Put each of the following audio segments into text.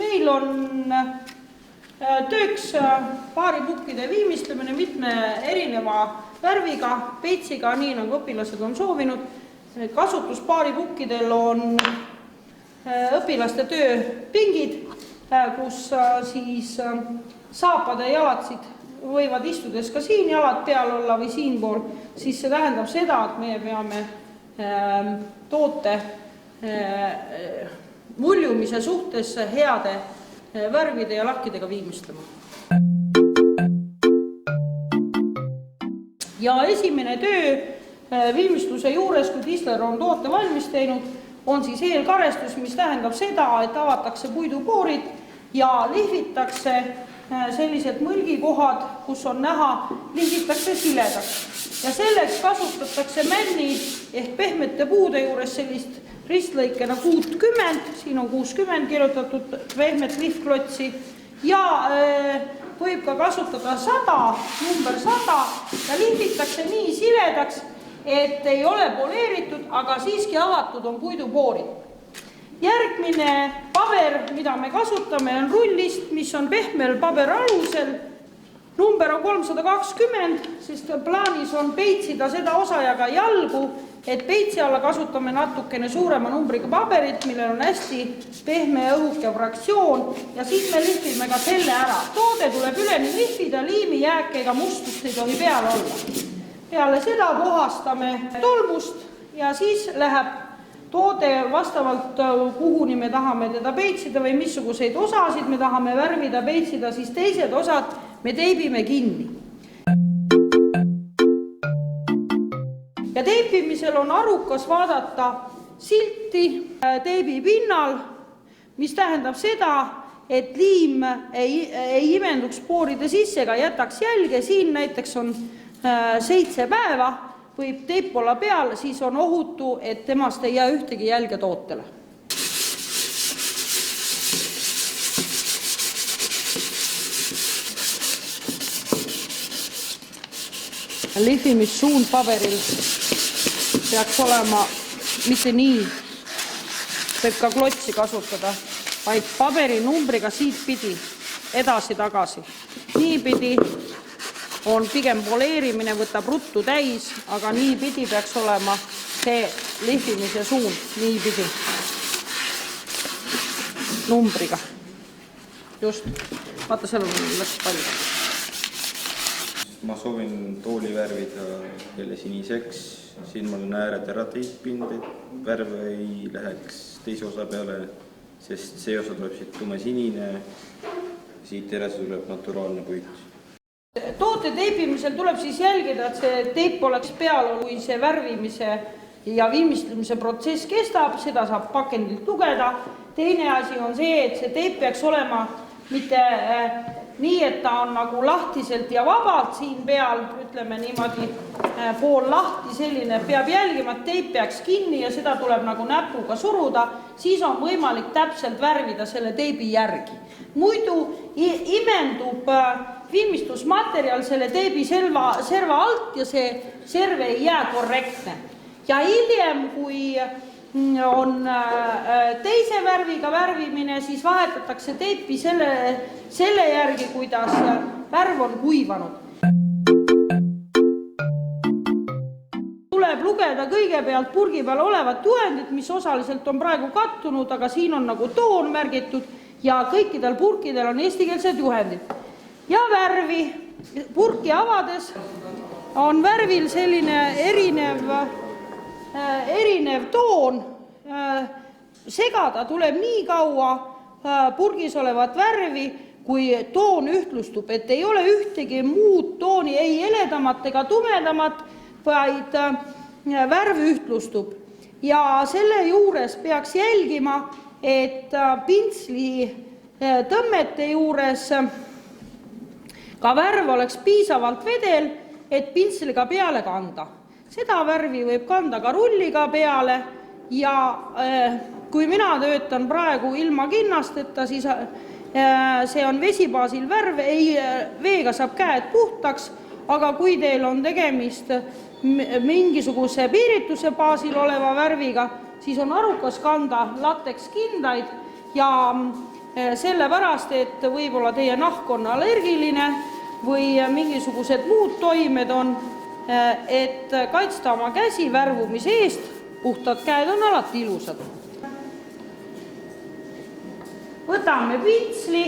meil on tööks paaripukkide viimistlemine mitme erineva värviga, peitsiga, nii nagu õpilased on soovinud. Kasutus paaripukkidel on õpilaste tööpingid, kus siis saapade jalatsid võivad istudes ka siin jalad peal olla või siinpool, siis see tähendab seda, et meie peame toote muljumise suhtes heade värvide ja lakkidega viimistlema. Ja esimene töö viimistluse juures, kui tisler on toote valmis teinud, on siis eelkarestus, mis tähendab seda, et avatakse puidupoorid ja lihvitakse sellised mõlgikohad, kus on näha, lihvitakse siledaks. Ja selleks kasutatakse männi ehk pehmete puude juures sellist ristlõikena 60, siin on 60 kirjutatud pehmet lihvklotsi ja võib ka kasutada 100, number 100 ja lihvitakse nii siledaks, et ei ole poleeritud, aga siiski avatud on puidupoorid. Järgmine paber, mida me kasutame, on rullist, mis on pehmel paberalusel. Number on 320, sest plaanis on peitsida seda osa ja ka jalgu, et peitsi alla kasutame natukene suurema numbriga paberit, millel on hästi pehme ja õhuke fraktsioon ja siis me lihvime ka selle ära. Toode tuleb üleni lihvida, liimi, jääke ega mustust ei tohi peal olla. Peale seda puhastame tolmust ja siis läheb toode vastavalt, kuhuni me tahame teda peitsida või missuguseid osasid me tahame värvida, peitsida, siis teised osad me teibime kinni. Ja teipimisel on arukas vaadata silti teibi pinnal, mis tähendab seda, et liim ei imenduks pooride sisse ega jätaks jälge. Siin näiteks on 7 päeva, võib teip olla peal, siis on ohutu, et temast ei jää ühtegi jälge tootele. Lihvimissuund paberil peaks olema mitte nii, võib ka klotsi kasutada, vaid paberi numbriga siit pidi edasi-tagasi. Nii pidi on pigem poleerimine, võtab ruttu täis, aga nii pidi peaks olema see lihvimise suund, nii pidi numbriga. Just, vaata seal on läks palju. Ma soovin tooli värvida jälle siniseks, siin ma olen ääred ära teipinud, et värv ei läheks teise osa peale, sest see osa tuleb siit tume sinine, siit edasi tuleb naturaalne puit. Toote teipimisel tuleb siis jälgida, et see teip oleks peal, kui see värvimise ja viimistlemise protsess kestab, seda saab pakendilt lugeda. Teine asi on see, et see teip peaks olema mitte nii, et ta on nagu lahtiselt ja vabalt siin peal, ütleme niimoodi pool lahti selline, peab jälgima, et teip peaks kinni ja seda tuleb nagu näpuga suruda, siis on võimalik täpselt värvida selle teibi järgi. Muidu imendub viimistlusmaterjal selle teibi serva alt ja see serv ei jää korrektne. Ja hiljem, kui on teise värviga värvimine, siis vahetatakse teipi selle järgi, kuidas värv on kuivanud. Tuleb lugeda kõigepealt purgi peal olevat juhendit, mis osaliselt on praegu kattunud, aga siin on nagu toon märgitud ja kõikidel purkidel on eestikeelsed juhendid. Ja värvi, purki avades on värvil selline erinev toon. Segada tuleb nii kaua purgis olevat värvi, kui toon ühtlustub, et ei ole ühtegi muud tooni, ei heledamat ega tumedamat, vaid värv ühtlustub. Ja selle juures peaks jälgima, et pintsli tõmmete juures ka värv oleks piisavalt vedel, et pintsliga peale kanda. Seda värvi võib kanda ka rulliga peale ja kui mina töötan praegu ilma kinnasteta, siis see on vesibaasil värv, veega saab käed puhtaks, aga kui teil on tegemist mingisuguse piirituse baasil oleva värviga, siis on arukas kanda lateks kindaid ja sellepärast, et võib-olla teie nahk on allergiline või mingisugused muud toimed on, et kaitsta oma käsi värvumise eest. Puhtad käed on alati ilusad. Võtame pintsli.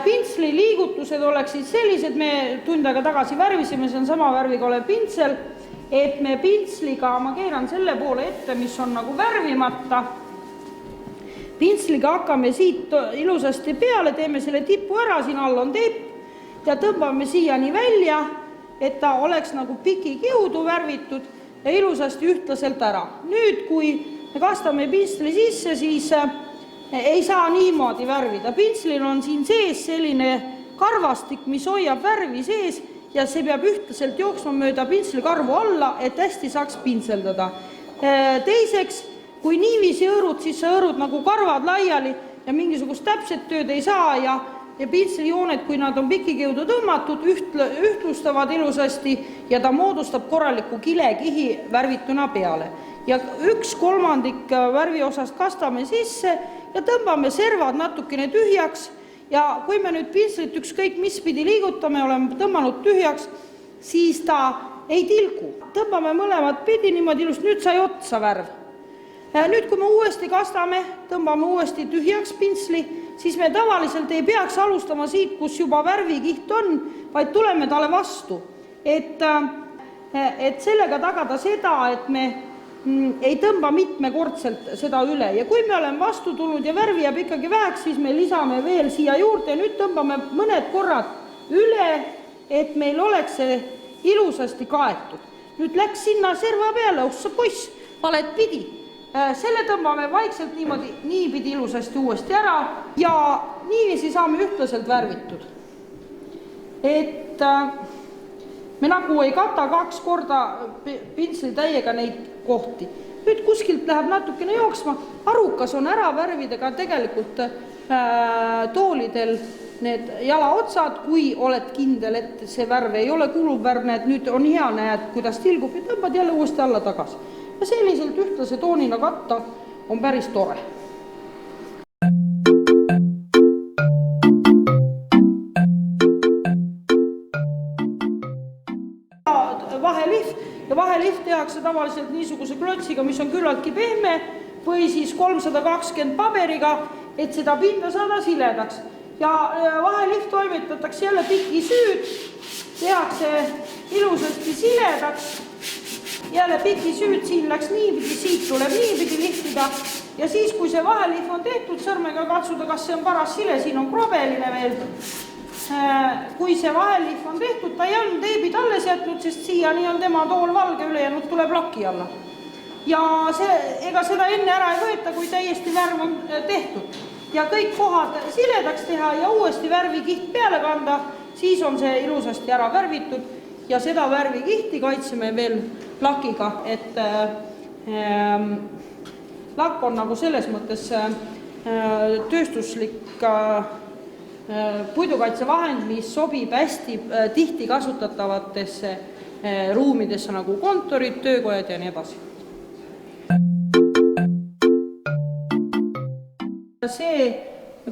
Pintsli liigutused oleksid sellised, me tund aega tagasi värvisime, see on sama värviga olev pintsel, et me pintsliga, ma keeran selle poole ette, mis on nagu värvimata. Pintsliga hakkame siit ilusasti peale, teeme selle tipu ära, siin all on teip ja tõmbame siiani välja, et ta oleks nagu pikikiudu värvitud ja ilusasti ühtlaselt ära. Nüüd, kui me kastame pintsli sisse, siis ei saa niimoodi värvida. Pintslil on siin sees selline karvastik, mis hoiab värvi sees ja see peab ühtlaselt jooksma mööda pintslikarvu alla, et hästi saaks pintseldada. Teiseks, kui niiviisi õõrud, siis sa õõrud nagu karvad laiali ja mingisugust täpset tööd ei saa ja pintslijooned, kui nad on pikikiudu tõmmatud, ühtlustavad ilusasti ja ta moodustab korraliku kilekihi värvituna peale. Ja 1/3 värviosast kastame sisse ja tõmbame servad natukene tühjaks ja kui me nüüd pintslit ükskõik mis pidi liigutame, oleme tõmmanud tühjaks, siis ta ei tilgu. Tõmbame mõlemad pidi niimoodi ilust, nüüd sai otsa värv. Nüüd, kui me uuesti kastame, tõmbame uuesti tühjaks pintsli, siis me tavaliselt ei peaks alustama siit, kus juba värvikiht on, vaid tuleme talle vastu. Et sellega tagada seda, et me ei tõmba mitmekordselt seda üle. Ja kui me oleme vastu tulnud ja värvi jääb ikkagi väheks, siis me lisame veel siia juurde ja nüüd tõmbame mõned korrad üle, et meil oleks see ilusasti kaetud. Nüüd läks sinna serva peale, ossa poiss, valet pidi. Selle tõmbame vaikselt niipidi ilusasti uuesti ära ja niiviisi saame ühtlaselt värvitud. Et me nagu ei kata 2 korda pintsli täiega neid kohti. Nüüd kuskilt läheb natukene jooksma, arukas on ära värvida ka tegelikult toolidel need jalaotsad, kui oled kindel, et see värv ei ole kuluv värv, et nüüd on hea, näed, kuidas tilgub ja tõmbad jälle uuesti alla tagasi. Ja selliselt ühtlase toonina katta on päris tore. Vahelihv tehakse tavaliselt niisuguse klotsiga, mis on küllaltki pehme või siis 320 paberiga, et seda pinda saada siledaks. Ja vahelihv toimetatakse jälle pikisüüd, tehakse ilusasti siledaks. Jälle pikisüüd, siin läks niipidi, siit tuleb niipidi lihtida. Ja siis, kui see vahelihv on tehtud, sõrmega katsuda, kas see on paras sile, siin on krobeline veel. Kui see vahelihv on tehtud, ta ei olnud teibid alles jätnud, sest siiani on tema tool valge, ülejäänud tuleb laki alla. Ja ega seda enne ära ei võeta, kui täiesti värv on tehtud. Ja kõik kohad siledaks teha ja uuesti värvikiht peale kanda, siis on see ilusasti ära värvitud ja seda värvikihti kaitseme veel lakiga, et lakk on nagu selles mõttes tööstuslik puidukaitsevahend, mis sobib hästi tihti kasutatavatesse ruumidesse nagu kontorid, töökojad ja nii edasi. See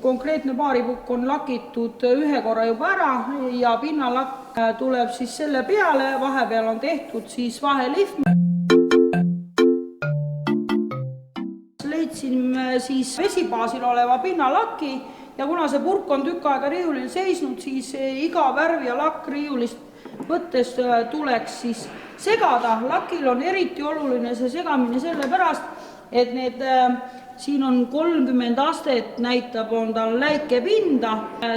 konkreetne paaripukk on lakitud 1 korra juba ära ja pinnalakk tuleb siis selle peale, vahepeal on tehtud siis vahelihv. Leidsin siis vesibaasil oleva pinnalaki ja kuna see purk on tükk aega riiulil seisnud, siis iga värv ja lakk riiulist võttes tuleks siis segada. Lakil on eriti oluline see segamine sellepärast, et need siin on 30 astet, näitab, on tal läike pinda,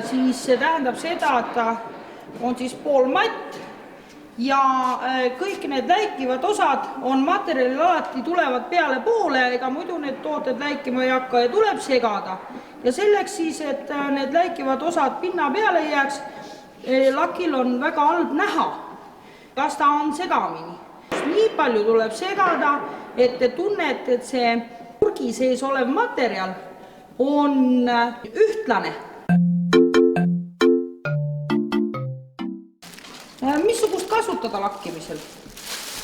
siis see tähendab seda, et ta on siis pool matt ja kõik need läikivad osad on materjalil alati tulevad peale poole, ega muidu need tooted läikima ei hakka ja tuleb segada. Ja selleks siis, et need läikivad osad pinna peale jääks, lakil on väga halb näha, kas ta on segamini. Nii palju tuleb segada, et te tunnete, et see purgi sees olev materjal on ühtlane. Missugust kasutada lakkimisel?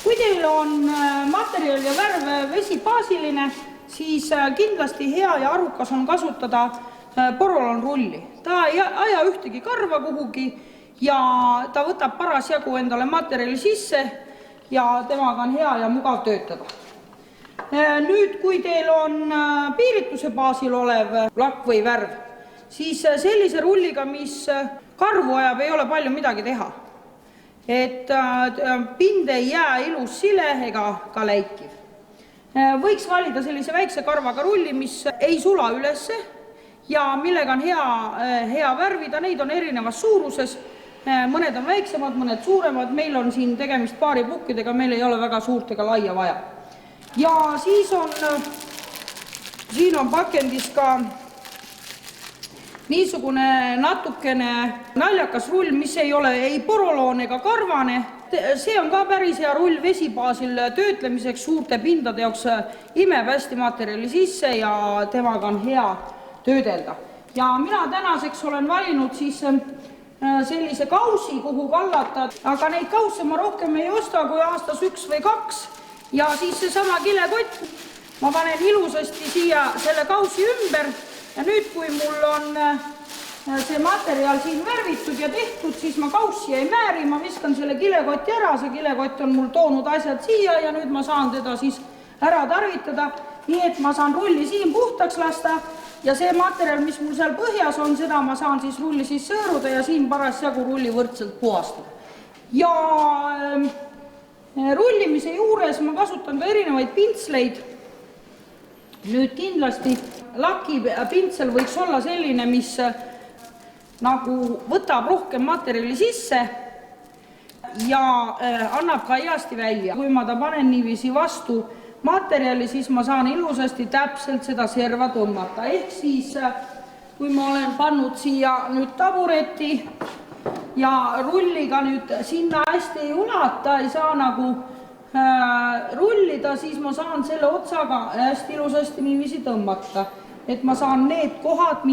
Kui teil on materjal ja värv vesibaasiline, siis kindlasti hea ja arukas on kasutada porolonrulli. Ta ei aja ühtegi karva kuhugi ja ta võtab parasjagu endale materjali sisse ja temaga on hea ja mugav töötada. Nüüd, kui teil on piirituse baasil olev lakk või värv, siis sellise rulliga, mis karvu ajab, ei ole palju midagi teha. Et pind ei jää ilus sile ega ka läikiv. Võiks valida sellise väikse karvaga rulli, mis ei sula ülesse ja millega on hea värvida. Neid on erinevas suuruses. Mõned on väiksemad, mõned suuremad. Meil on siin tegemist paari pukkidega, meil ei ole väga suurt ega laia vaja. Ja siin on pakendis ka niisugune natukene naljakas rull, mis ei ole ei poroloon ega karvane. See on ka päris hea rull vesibaasil töötlemiseks suurte pindade jaoks, imeb hästi materjali sisse ja temaga on hea töödelda. Ja mina tänaseks olen valinud siis sellise kausi, kuhu kallata, aga neid kausse ma rohkem ei osta kui aastas 1 või 2. Ja siis seesama kilekott, ma panen ilusasti siia selle kausi ümber ja nüüd, kui mul on see materjal siin värvitud ja tehtud, siis ma kaussi ei määri, ma viskan selle kilekotti ära, see kilekott on mul toonud asjad siia ja nüüd ma saan teda siis ära tarvitada, nii et ma saan rulli siin puhtaks lasta ja see materjal, mis mul seal põhjas on, seda ma saan siis rulli sisse hõõruda ja siin parasjagu rulli võrdselt puhastada. Ja rullimise juures ma kasutan ka erinevaid pintsleid. Nüüd kindlasti lakipintsel võiks olla selline, mis nagu võtab rohkem materjali sisse ja annab ka heasti välja. Kui ma ta panen niiviisi vastu materjali, siis ma saan ilusasti täpselt seda serva tõmmata. Ehk siis, kui ma olen pannud siia nüüd tabureti ja rulliga nüüd sinna hästi ei ulata, ei saa nagu rullida, siis ma saan selle otsaga hästi ilusasti niiviisi tõmmata. Et ma saan need kohad,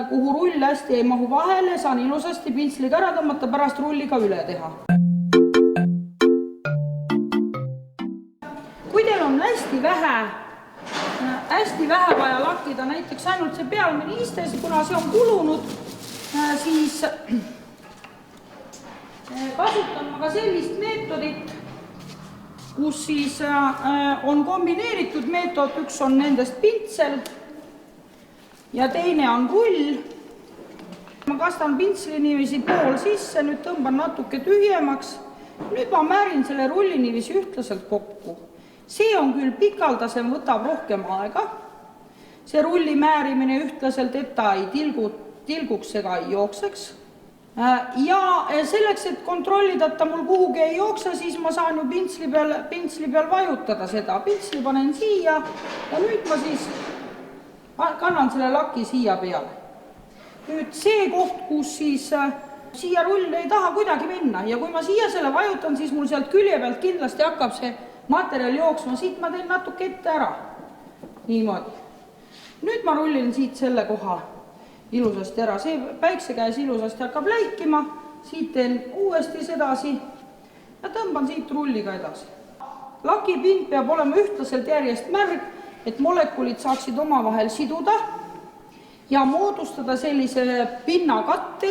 kuhu rull hästi ei mahu vahele, saan ilusasti pintsliga ära tõmmata, pärast rulliga üle teha. Kui teil on hästi vähe vaja lakkida, näiteks ainult see pealmine iste, kuna see on kulunud, siis kasutan ma ka sellist meetodit, kus siis on kombineeritud meetod, üks on nendest pintsel ja teine on rull. Ma kastan pintsli niiviisi pool sisse, nüüd tõmban natuke tühjemaks. Nüüd ma määrin selle rulli niiviisi ühtlaselt kokku. See on küll pikaldasem, võtab rohkem aega. See rulli määrimine ühtlaselt, et ta ei tilguks ega ei jookseks. Ja selleks, et kontrollida, et ta mul kuhugi ei jookse, siis ma saan ju pintsli peal vajutada seda. Pintsli panen siia ja nüüd ma siis kannan selle laki siia peale. Nüüd see koht, kus siis siia rull ei taha kuidagi minna ja kui ma siia selle vajutan, siis mul sealt külje pealt kindlasti hakkab see materjal jooksma. Siit ma teen natuke ette ära. Niimoodi. Nüüd ma rullin siit selle koha ilusasti ära. See päikse käes ilusasti hakkab läikima. Siit teen uuesti sedasi ja tõmban siit rulliga edasi. Lakipind peab olema ühtlaselt järjest märg, et molekulid saaksid omavahel siduda ja moodustada sellise pinnakatte,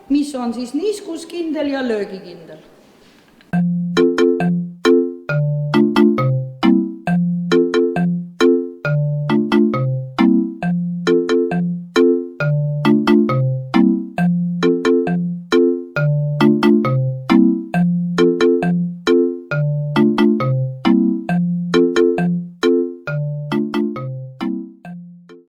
mis on siis niiskuskindel ja löögikindel.